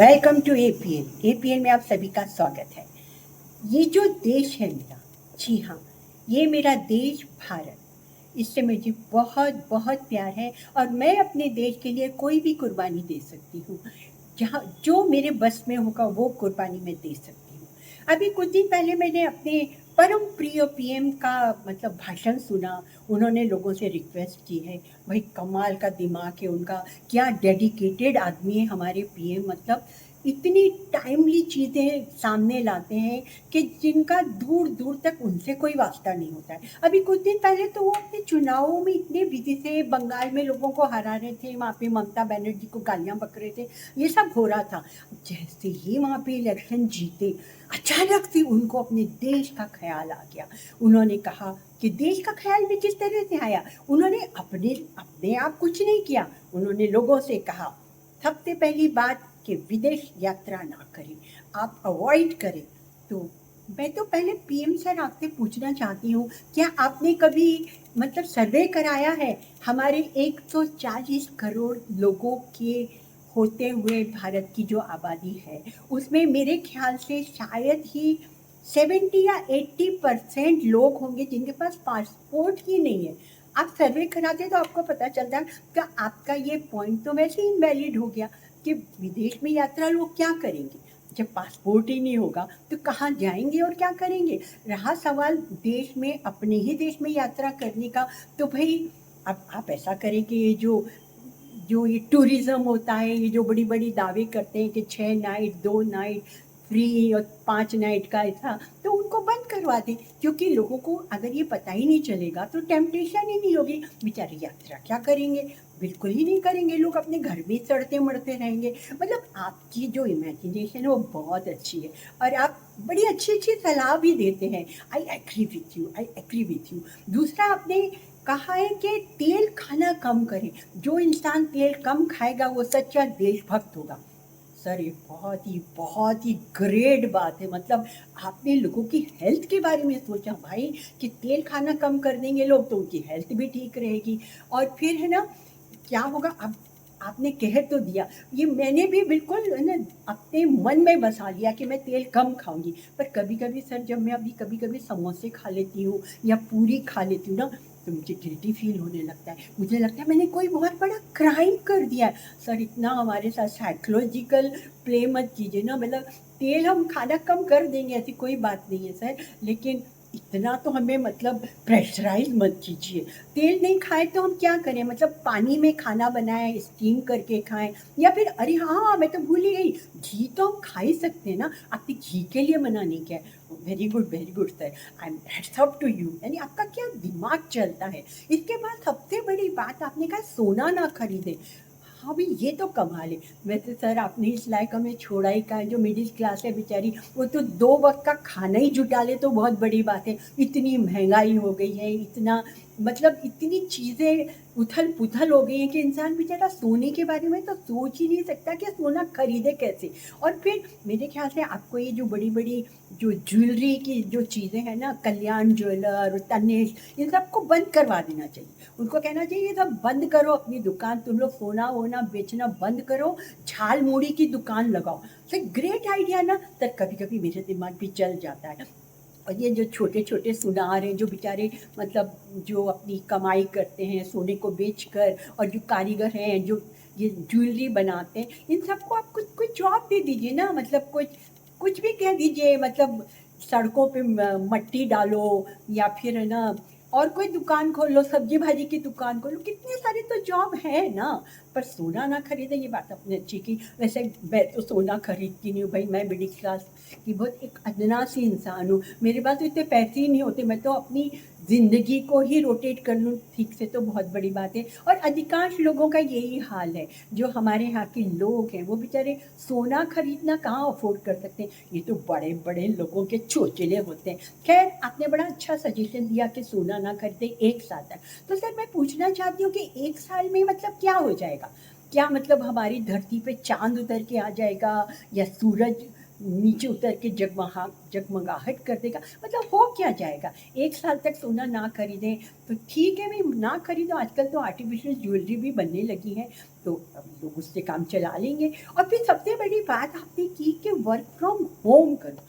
Welcome to APN. APN में आप सभी का स्वागत है। ये जो देश है मेरा, जी हाँ, ये मेरा देश भारत, इससे मुझे बहुत बहुत प्यार है और मैं अपने देश के लिए कोई भी कुर्बानी दे सकती हूँ। जहाँ जो मेरे बस में होगा वो कुर्बानी मैं दे सकती हूँ। अभी कुछ दिन पहले मैंने अपने परम प्रिय पीएम का मतलब भाषण सुना। उन्होंने लोगों से रिक्वेस्ट की है, भाई कमाल का दिमाग है उनका, क्या डेडिकेटेड आदमी है हमारे पीएम। मतलब इतनी टाइमली चीज़ें सामने लाते हैं कि जिनका दूर दूर तक उनसे कोई वास्ता नहीं होता है। अभी कुछ दिन पहले तो वो अपने चुनावों में इतने बिजी थे, बंगाल में लोगों को हरा रहे थे, वहाँ पे ममता बनर्जी को गालियाँ बक रहे थे, ये सब हो रहा था। जैसे ही वहाँ पे इलेक्शन जीते, अचानक से उनको अपने देश का ख्याल आ गया। उन्होंने कहा कि देश का ख्याल भी किस तरह से आया। उन्होंने अपने अपने आप कुछ नहीं किया, उन्होंने लोगों से कहा सबसे पहली बात कि विदेश यात्रा ना करें, आप अवॉइड करें। तो मैं तो पहले पीएम सर आपसे पूछना चाहती हूँ, क्या आपने कभी मतलब सर्वे कराया है हमारे 140 करोड़ लोगों के होते हुए भारत की जो आबादी है, उसमें मेरे ख्याल से शायद ही 70 या 80% लोग होंगे जिनके पास पासपोर्ट ही नहीं है। आप सर्वे कराते तो आपको पता चलता कि आपका ये पॉइंट तो वैसे ही इनवैलिड हो गया कि विदेश में यात्रा लोग क्या करेंगे जब पासपोर्ट ही नहीं होगा, तो कहाँ जाएंगे और क्या करेंगे। रहा सवाल देश में, अपने ही देश में यात्रा करने का, तो भाई अब आप ऐसा करें कि ये जो जो ये टूरिज्म होता है, ये जो बड़ी बड़ी दावे करते हैं कि 6 नाइट 2 नाइट फ्री और 5 नाइट का ऐसा, तो उनको बंद करवा दें। क्योंकि लोगों को अगर ये पता ही नहीं चलेगा तो टेम्पटेशन ही नहीं होगी, बेचारे यात्रा क्या करेंगे, बिल्कुल ही नहीं करेंगे, लोग अपने घर में सड़ते मरते रहेंगे। मतलब आपकी जो इमेजिनेशन है वो बहुत अच्छी है और आप बड़ी अच्छी अच्छी सलाह भी देते हैं। I agree with you, I agree with you. दूसरा, आपने कहा है कि तेल खाना कम करें, जो इंसान तेल कम खाएगा वो सच्चा देशभक्त होगा। सर ये बहुत ही ग्रेट बात है। मतलब आपने लोगों की हेल्थ के बारे में सोचा भाई, कि तेल खाना कम कर देंगे लोग तो उनकी हेल्थ भी ठीक रहेगी। और फिर है ना, क्या होगा अब, आपने कह तो दिया, ये मैंने भी बिल्कुल है ना अपने मन में बसा लिया कि मैं तेल कम खाऊंगी। पर कभी कभी सर, जब मैं अभी कभी कभी समोसे खा लेती हूँ या पूरी खा लेती हूँ ना, तो मुझे गिल्टी फील होने लगता है। मुझे लगता है मैंने कोई बहुत बड़ा क्राइम कर दिया है। सर इतना हमारे साथ साइकोलॉजिकल प्ले मत कीजिए ना। मतलब तेल हम खाना कम कर देंगे, ऐसी कोई बात नहीं है सर, लेकिन इतना तो हमें मतलब प्रेशराइज मत कीजिए। तेल नहीं खाए तो हम क्या करें, मतलब पानी में खाना बनाएं, स्टीम करके खाएं, या फिर अरे हाँ मैं तो भूल ही गई, घी तो हम खा ही सकते हैं ना। आपने घी के लिए मना नहीं किया है। Very good sir, I am hats off to you. यानी आपका क्या दिमाग चलता है। इसके बाद सबसे बड़ी बात, आपने कहा सोना ना खरीदे। हाँ भाई, ये तो कमाल है। वैसे सर आपने इस लायक हमें छोड़ा ही, का जो मिडिल क्लास है बेचारी, वो तो 2 वक्त का खाना ही जुटा ले तो बहुत बड़ी बात है। इतनी महंगाई हो गई है, इतना मतलब इतनी चीज़ें उथल पुथल हो गई है कि इंसान बेचारा सोने के बारे में तो सोच ही नहीं सकता कि सोना खरीदे कैसे। और फिर मेरे ख्याल से आपको ये जो बड़ी बड़ी जो ज्वेलरी की जो चीज़ें हैं ना, कल्याण ज्वेलर, तनिष्क, इन सबको बंद करवा देना चाहिए। उनको कहना चाहिए ये सब बंद करो, अपनी दुकान तुम लोग सोना वोना बेचना बंद करो, झाल मूड़ी की दुकान लगाओ। सर ग्रेट आइडिया ना सर, कभी कभी मेरे दिमाग भी चल जाता है। और ये जो छोटे छोटे सुनार हैं जो बेचारे मतलब जो अपनी कमाई करते हैं सोने को बेचकर, और जो कारीगर हैं जो ये ज्वेलरी बनाते हैं, इन सबको आप कुछ कुछ जॉब दे दीजिए ना। मतलब कुछ कुछ भी कह दीजिए, मतलब सड़कों पे मट्टी डालो, या फिर है ना और कोई दुकान खोलो, सब्जी भाजी की दुकान खोलो, कितने सारे तो जॉब है ना। पर सोना ना खरीदे, ये बात अपने अच्छी की। वैसे मैं तो सोना खरीदती नहीं हूँ भाई, मैं मिडिल क्लास की बहुत एक अदना सी इंसान हूँ, मेरे पास तो इतने पैसे ही नहीं होते। मैं तो अपनी ज़िंदगी को ही रोटेट कर लूँ ठीक से तो बहुत बड़ी बात है। और अधिकांश लोगों का यही हाल है, जो हमारे यहाँ के लोग हैं वो बेचारे सोना खरीदना कहाँ अफोर्ड कर सकते हैं, ये तो बड़े बड़े लोगों के चोचले होते हैं। खैर आपने बड़ा अच्छा सजेशन दिया कि सोना ना खरीदे 1 साल तक। तो सर मैं पूछना चाहती हूँ कि 1 साल में मतलब क्या हो जाएगा। क्या मतलब हमारी धरती पे चांद उतर के आ जाएगा, या सूरज नीचे उतर के जगमगाहट कर देगा, मतलब हो क्या जाएगा? 1 साल तक सोना ना खरीदें तो ठीक है भई, ना खरीदो। आजकल तो आर्टिफ़िशियल ज्वेलरी भी बनने लगी है, तो अब लोग उससे काम चला लेंगे। और फिर सबसे बड़ी बात आपने की कि वर्क फ्रॉम होम करो,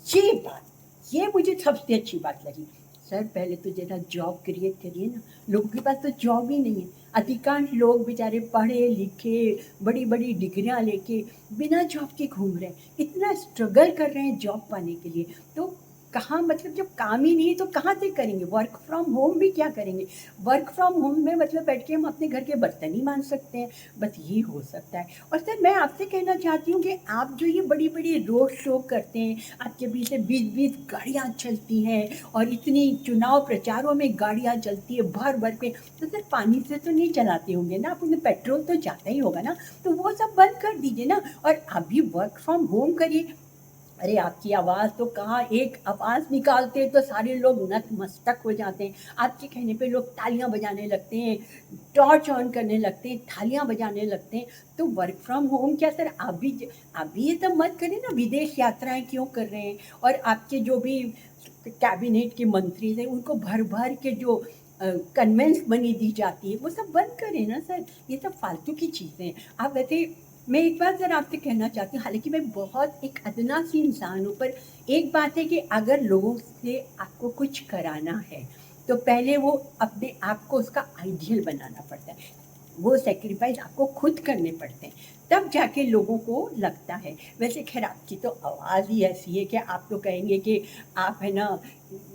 ये बात, ये मुझे सबसे अच्छी बात लगी। सर पहले तो ज़रा जॉब क्रिएट करिए ना, लोगों के पास तो जॉब ही नहीं है। अधिकांश लोग बेचारे पढ़े लिखे, बड़ी-बड़ी डिग्रियाँ लेके बिना जॉब के घूम रहे हैं, इतना स्ट्रगल कर रहे हैं जॉब पाने के लिए। तो कहाँ, मतलब जब काम ही नहीं है तो कहाँ से करेंगे? वर्क फ्रॉम होम भी क्या करेंगे? वर्क फ्रॉम होम में मतलब बैठ के हम अपने घर के बर्तन ही मांज सकते हैं, बस ये हो सकता है। और सर मैं आपसे कहना चाहती हूँ कि आप जो ये बड़ी-बड़ी रोड शो करते हैं, आपके पीछे 20-20 गाड़ियाँ चलती हैं और इतनी चुनाव प्रचारों में गाड़ियाँ चलती है भर-भर के, तो सर पानी से तो नहीं चलाते होंगे ना? आप उसमें पेट्रोल तो जाता ही होगा ना? तो वो सब बंद कर दीजिए ना और अभी वर्क फ्रॉम होम करिए। अरे आपकी आवाज़ तो कहाँ, एक आवाज़ निकालते हैं तो सारे लोग नतमस्तक हो जाते हैं। आपके कहने पे लोग तालियाँ बजाने लगते हैं, टॉर्च ऑन करने लगते हैं, थालियाँ बजाने लगते हैं। तो वर्क फ्रॉम होम क्या सर आप भी ये सब मत करें ना, विदेश यात्राएँ क्यों कर रहे हैं? और आपके जो भी कैबिनेट के मंत्री हैं उनको भर-भर के जो कन्वेंस मनी दी जाती है, वो सब बंद करें ना सर, ये सब फालतू की चीज़ें हैं। आप वैसे, मैं एक बात ज़रा आपसे कहना चाहती हूँ, हालाँकि मैं बहुत एक अदना-सी इंसान हूँ, पर एक बात है कि अगर लोगों से आपको कुछ कराना है, तो पहले वो अपने आप को उसका आइडियल बनाना पड़ता है। वो सैक्रिफ़ाइस आपको खुद करने पड़ते हैं, तब जाके लोगों को लगता है। वैसे ख़ैर आपकी तो आवाज़ ही ऐसी है कि आप तो कहेंगे कि आप है ना,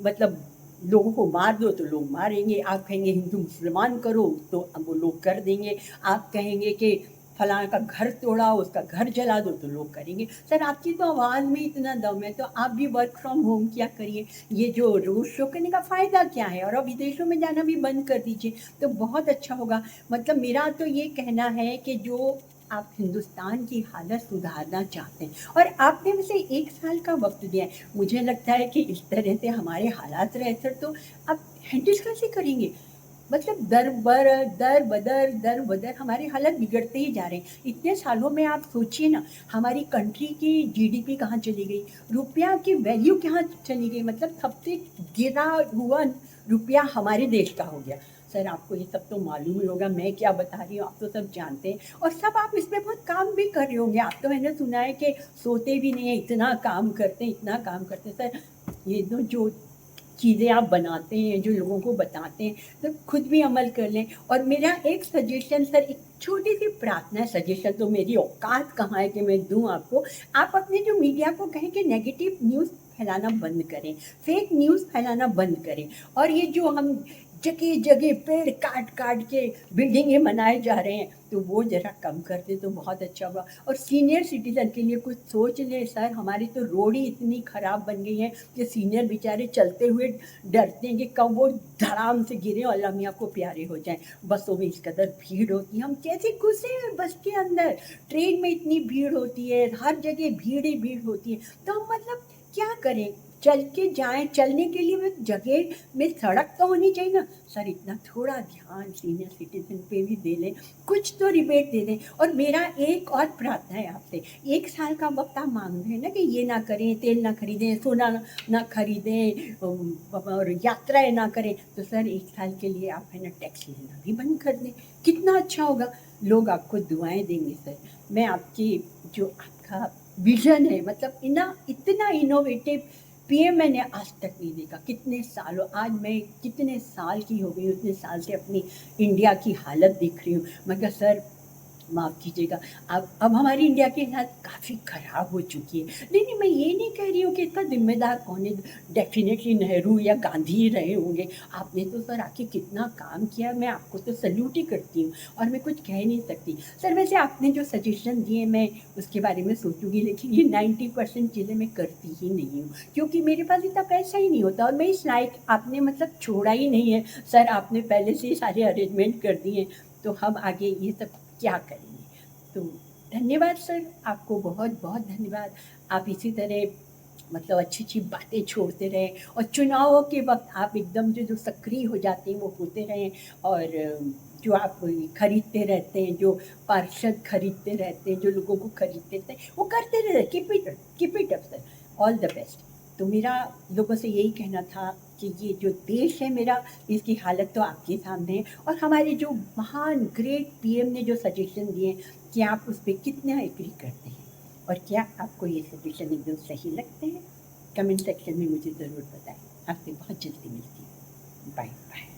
मतलब लोगों को मार दो तो लोग मारेंगे, आप कहेंगे हिंदू मुसलमान करो तो अब वो लोग कर देंगे, आप कहेंगे कि फलाँ का घर तोड़ा, उसका घर जला दो तो लोग करेंगे। सर आपकी तो आवाज़ में इतना दम है, तो आप भी वर्क फ्रॉम होम किया करिए। ये जो रोड शो करने का फ़ायदा क्या है? और अब विदेशों में जाना भी बंद कर दीजिए, तो बहुत अच्छा होगा। मतलब मेरा तो ये कहना है कि जो आप हिंदुस्तान की हालत सुधारना चाहते हैं और आपने मुझे 1 साल का वक़्त दिया है, मुझे लगता है कि इस तरह से हमारे हालात रहे सर तो आप हैंडल कैसे करेंगे? मतलब दर बदर हमारे हालत बिगड़ते ही जा रहे हैं। इतने सालों में आप सोचिए ना, हमारी कंट्री की जीडीपी कहाँ चली गई, रुपया की वैल्यू कहाँ चली गई, मतलब सबसे गिरा हुआ रुपया हमारे देश का हो गया। सर आपको ये सब तो मालूम ही होगा, मैं क्या बता रही हूँ, आप तो सब जानते हैं और सब आप इसमें बहुत काम भी कर रहे होंगे। आप तो मैंने सुना है कि सोते भी नहीं हैं, इतना काम करते हैं, इतना काम करते हैं। सर ये तो जो चीज़ें आप बनाते हैं, जो लोगों को बताते हैं, तो खुद भी अमल कर लें। और मेरा एक सजेशन सर, एक छोटी-सी प्रार्थना है, सजेशन तो मेरी औकात कहाँ है कि मैं दूँ आपको। आप अपने जो मीडिया को कहें कि नेगेटिव न्यूज़ फैलाना बंद करें, फेक न्यूज़ फैलाना बंद करें और ये जो हम जगह-जगह पेड़ काट-काट के बिल्डिंगें बनाए जा रहे हैं, तो वो ज़रा कम कर दें तो बहुत अच्छा होगा। और सीनियर सिटीज़न के लिए कुछ सोच लें सर, हमारी तो रोड ही इतनी खराब बन गई है कि सीनियर बेचारे चलते हुए डरते हैं कि कब वो धड़ाम से गिरे और अल्लाह मियाँ को प्यारे हो जाएँ। बसों में इस कदर भीड़ होती है, हम कैसे घुसें बस के अंदर? ट्रेन में इतनी भीड़ होती है, हर जगह भीड़ ही भीड़ होती है, तो हम मतलब क्या करें? चल के जाएँ, चलने के लिए भी जगह में सड़क तो होनी चाहिए ना। सर इतना थोड़ा ध्यान सीनियर सिटीज़न पे भी दे लें, कुछ तो रिबेट दे दें। और मेरा एक और प्रार्थना है आपसे, 1 साल का वक़्त आप माँग रहे हैं ना कि ये ना करें, तेल ना खरीदें, सोना ना खरीदें और यात्राएँ ना करें, तो सर 1 साल के लिए आप है ना टैक्स लेना भी बंद कर दें, कितना अच्छा होगा। लोग आपको दुआएँ देंगे सर। मैं आपकी जो आपका विज़न है, मतलब इतना इनोवेटिव पीएम मैंने आज तक नहीं देखा। कितने सालों, आज मैं कितने साल की हो गई हूँ, इतने साल से अपनी इंडिया की हालत देख रही हूँ। मैं कहा सर माफ़ कीजिएगा, अब हमारी इंडिया की हालत काफ़ी ख़राब हो चुकी है। नहीं, मैं ये नहीं कह रही हूँ कि इसका ज़िम्मेदार कौन है, डेफ़िनेटली नेहरू या गांधी ही रहे होंगे। आपने तो सर आके कितना काम किया, मैं आपको तो सैल्यूट ही करती हूँ और मैं कुछ कह नहीं सकती। सर वैसे आपने जो सजेशन दिए मैं उसके बारे में सोचूँगी, लेकिन ये 90% चीज़ें मैं करती ही नहीं हूँ, क्योंकि मेरे पास इतना पैसा ही नहीं होता और मैं इस लायक, आपने मतलब छोड़ा ही नहीं है। सर आपने पहले से ही सारे अरेंजमेंट कर दिए हैं, तो हम आगे ये सब क्या करेंगे? तो धन्यवाद सर, आपको बहुत-बहुत धन्यवाद। आप इसी तरह मतलब अच्छी-अच्छी बातें छोड़ते रहें और चुनावों के वक़्त आप एकदम जो सक्रिय हो जाते हैं, वो होते रहें और जो आप खरीदते रहते हैं, जो पार्षद खरीदते रहते हैं, जो लोगों को खरीदते रहते हैं, वो करते रहते, keep it up sir, all the best. तो मेरा लोगों से यही कहना था कि ये जो देश है मेरा, इसकी हालत तो आपके सामने है, और हमारे जो महान ग्रेट पीएम ने जो सजेशन दिए, कि आप उस पर कितना एग्री करते हैं, और क्या आपको ये सजेशन एकदम सही लगते हैं? कमेंट सेक्शन में मुझे ज़रूर बताएं। आपसे बहुत जल्दी मिलती हूँ। Bye bye.